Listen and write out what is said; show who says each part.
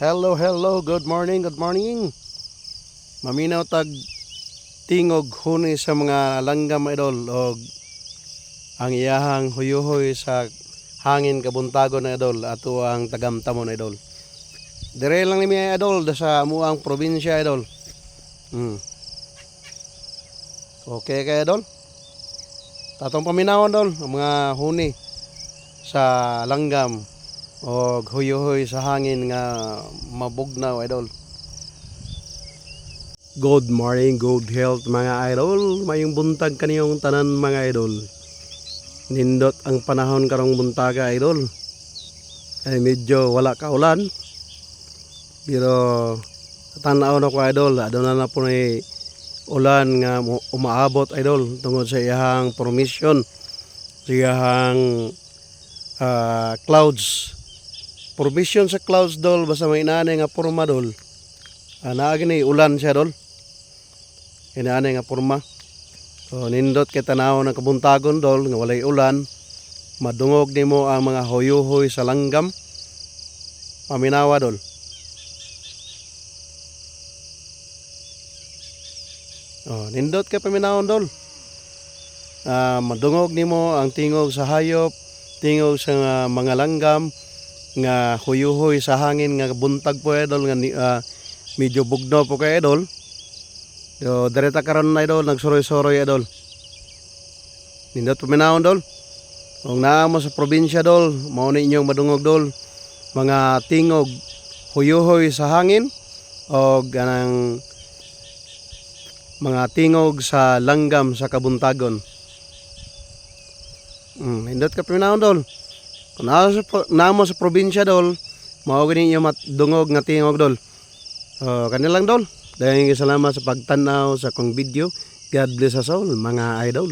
Speaker 1: Hello, hello, good morning, good morning. Maminaw tag tingog huni sa mga langgam idol og ang iyahang huyuhoy sa hangin kabuntagon na idol ato ang tagamtamon idol. Dire lang ni idol da sa amuang probinsya idol. Okay kay idol. Tatong paminawon idol ang mga huni sa langgam og huyuhoy sa hangin nga mabugnaw idol. Good morning, good health mga idol. Mayong buntag kaniyong tanan mga idol. Nindot ang panahon karong buntaga idol. Ay medyo wala ka ulan. Pero tanaw na ko idol, aduna na po ni ulan nga umaabot idol tungod sa iyang permission, sa iyang clouds. Permission sa clouds dol basta may inani nga porma dol. Naagi ni ulan siya dol. Inani nga porma. So nindot kay tanaw ng kabuntagon dol nga walay ulan, madungog nimo ang mga huyuhoy sa langgam. Paminawa dol. Nindot kay paminawon dol. Madungog nimo ang tingog sa hayop, tingog sa mga langgam nga huyuhoy sa hangin nga buntag po idol nga medyo bugnaw po kay idol. So direta karon na idol nagsuroy-suroy idol. Nindot paminawon dol. Kung naa mo sa probinsya dol, mao ni inyong madungog dol mga tingog huyuhoy sa hangin o ganang mga tingog sa langgam sa kabuntagon. Nindot ka paminawon dol. Kung naa mo sa probinsya dol, mao gani inyong madungog nga tingog dol. Kanilang dol. Dahil salamat sa pagtanaw sa kong video. God bless us all mga idol.